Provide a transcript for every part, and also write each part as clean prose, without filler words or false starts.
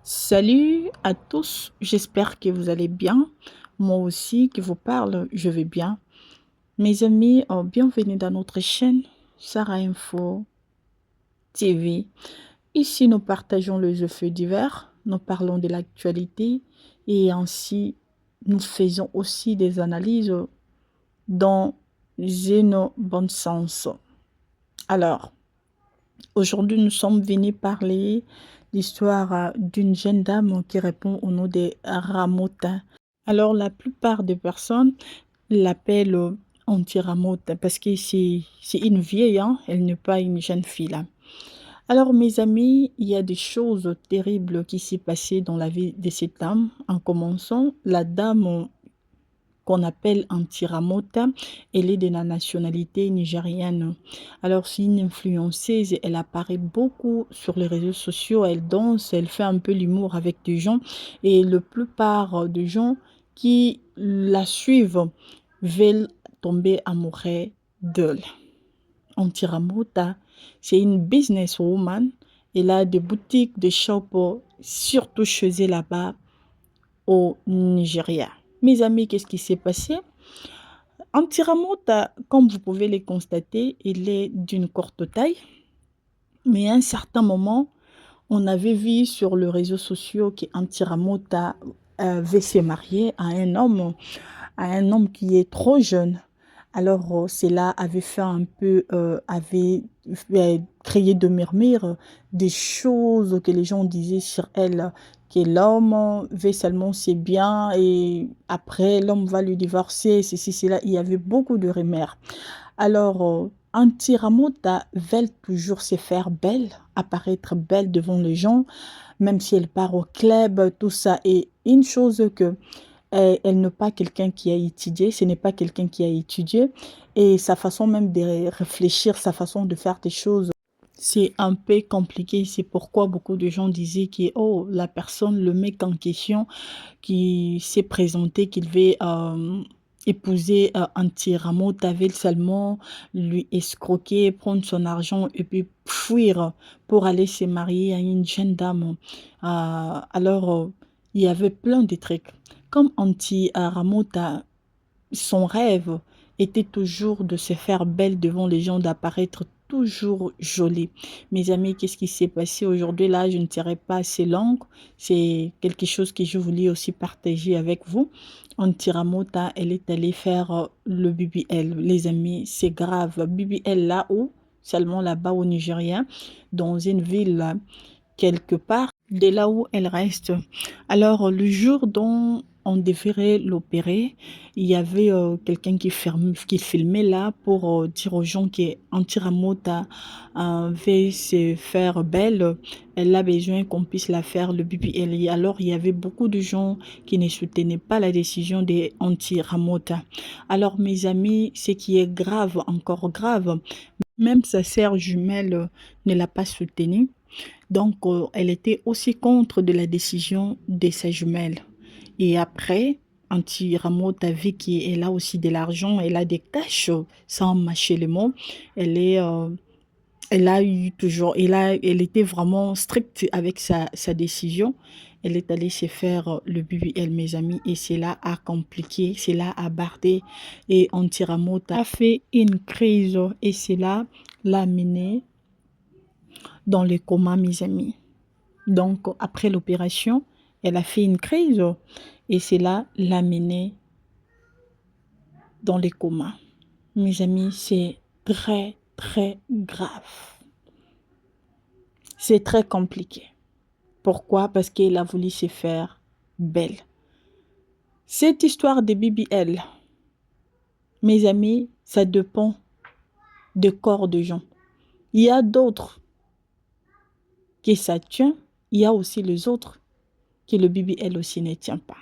Salut à tous, j'espère que vous allez bien. Moi aussi, qui vous parle, je vais bien. Mes amis, bienvenue dans notre chaîne Sarah Info TV. Ici, nous partageons les faits divers, nous parlons de l'actualité et ainsi, nous faisons aussi des analyses dans un bon sens. Alors, aujourd'hui, nous sommes venus parler l'histoire d'une jeune dame qui répond au nom de Ramota. Alors, la plupart des personnes l'appellent anti-Ramota parce que c'est une vieille, hein, elle n'est pas une jeune fille là. Alors, mes amis, il y a des choses terribles qui s'est passées dans la vie de cette dame. En commençant, la dame qu'on appelle Antiramota, elle est de la nationalité nigérienne. Alors, c'est une influenceuse, elle apparaît beaucoup sur les réseaux sociaux, elle danse, elle fait un peu l'humour avec des gens et la plupart des gens qui la suivent veulent tomber amoureux d'elle. Antiramota, c'est une businesswoman. Elle a des boutiques de shops, surtout chez elle là-bas au Nigeria. Mes amis, qu'est-ce qui s'est passé? Antiramota, comme vous pouvez le constater, il est d'une courte taille, mais à un certain moment, on avait vu sur les réseaux sociaux qu'Antiramota veut se marier à un homme qui est trop jeune. Alors, cela avait fait un peu, avait créé de murmures, des choses que les gens disaient sur elle, que l'homme veut seulement ses biens et après l'homme va lui divorcer, ceci, cela. Il y avait beaucoup de rumeurs. Alors, Antiramota veut toujours se faire belle, apparaître belle devant les gens, même si elle part au club, tout ça. Et une chose que elle n'est pas quelqu'un qui a étudié, ce n'est pas quelqu'un qui a étudié. Et sa façon même de réfléchir, sa façon de faire des choses, c'est un peu compliqué. C'est pourquoi beaucoup de gens disaient que oh, la personne, le mec en question, qui s'est présenté, qu'il veut épouser Antiramo, t'avais seulement lui escroquer, prendre son argent et puis fuir pour aller se marier à une jeune dame. Alors, il y avait plein de trucs. Comme Anti-Ramo, son rêve était toujours de se faire belle devant les gens, d'apparaître toujours jolie. Mes amis, qu'est-ce qui s'est passé aujourd'hui? Là, je ne serai pas assez longue. C'est quelque chose que je voulais aussi partager avec vous. Antiramota, elle est allée faire le BBL. Les amis, c'est grave. BBL là-haut, seulement là-bas au Nigeria, dans une ville quelque part de là où elle reste. Alors, le jour dont on devrait l'opérer, il y avait quelqu'un qui filmait là pour dire aux gens qu'Antiramota veut se faire belle. Elle a besoin qu'on puisse la faire le BBL. Et alors, il y avait beaucoup de gens qui ne soutenaient pas la décision d'Antiramota. Alors, mes amis, ce qui est grave, encore grave, même sa sœur jumelle ne l'a pas soutenue. Donc, elle était aussi contre de la décision de sa jumelle. Et après, Anti-Rameau a vu qu'elle a aussi de l'argent, elle a des cash, sans mâcher les mots. Elle est, elle a eu toujours, elle était vraiment stricte avec sa décision. Elle est allée se faire le BBL, mes amis, et cela a compliqué, cela a bardé. Et Anti-Rameau a fait une crise, et cela l'a mené dans le coma, mes amis. Donc, après l'opération, elle a fait une crise et cela l'a menée dans le coma. Mes amis, c'est très, très grave. C'est très compliqué. Pourquoi? Parce qu'elle a voulu se faire belle. Cette histoire de BBL, mes amis, ça dépend de corps de gens. Il y a d'autres qui ça tient, il y a aussi les autres qui le BBL aussi ne tient pas.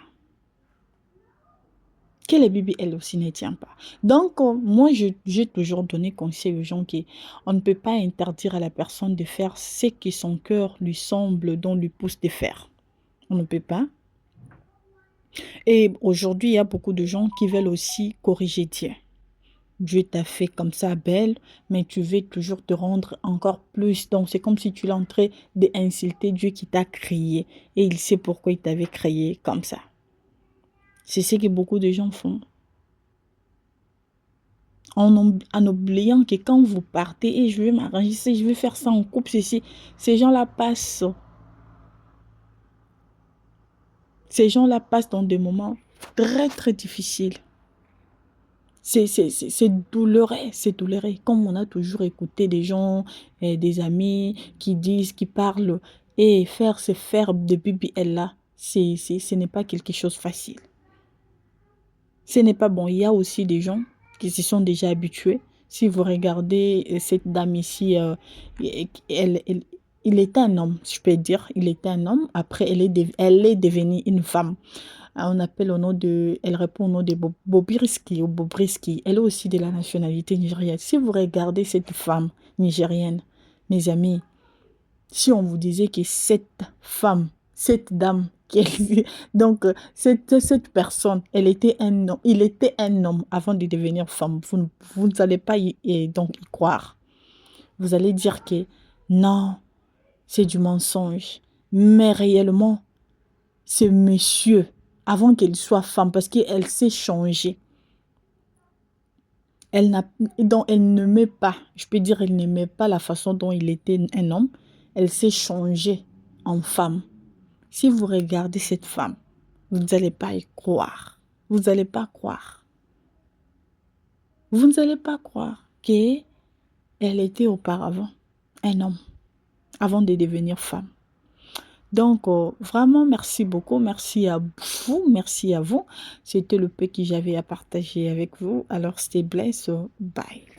Que les BBL aussi ne tient pas. Donc, moi, j'ai toujours donné conseil aux gens qu'on ne peut pas interdire à la personne de faire ce que son cœur lui semble, dont lui pousse de faire. On ne peut pas. Et aujourd'hui, il y a beaucoup de gens qui veulent aussi corriger Dieu. Dieu t'a fait comme ça belle, mais tu veux toujours te rendre encore plus. Donc, c'est comme si tu es en train d'insulter Dieu qui t'a créé. Et il sait pourquoi il t'avait créé comme ça. C'est ce que beaucoup de gens font. En oubliant que quand vous partez, et je vais m'arranger, je vais faire ça en couple, ceci, ces gens-là passent. Ces gens-là passent dans des moments très, très difficiles. C'est douloureux, c'est douloureux. Comme on a toujours écouté des gens, des amis qui disent, qui parlent, et faire se faire de BBL là, ce n'est pas quelque chose de facile. Ce n'est pas bon. Il y a aussi des gens qui se sont déjà habitués. Si vous regardez cette dame ici, elle, il était un homme, je peux dire. Il était un homme. Après, elle est devenue une femme. On appelle au nom de, elle répond au nom de Bobrisky ou Bobrisky. Elle est aussi de la nationalité nigérienne. Si vous regardez cette femme nigérienne, mes amis, si on vous disait que cette femme, cette dame, donc cette personne, elle était un homme, il était un homme avant de devenir femme, vous n'allez pas donc y croire. Vous allez dire que non, c'est du mensonge. Mais réellement, ce monsieur, avant qu'elle soit femme, parce qu'elle s'est changée, donc elle n'aimait pas, je peux dire, elle n'aimait pas la façon dont il était un homme, elle s'est changée en femme. Si vous regardez cette femme, vous n'allez pas y croire. Vous n'allez pas croire. Vous n'allez pas croire qu'elle était auparavant un homme, avant de devenir femme. Donc, vraiment, merci beaucoup. Merci à vous. Merci à vous. C'était le peu que j'avais à partager avec vous. Alors, stay blessed. Bye.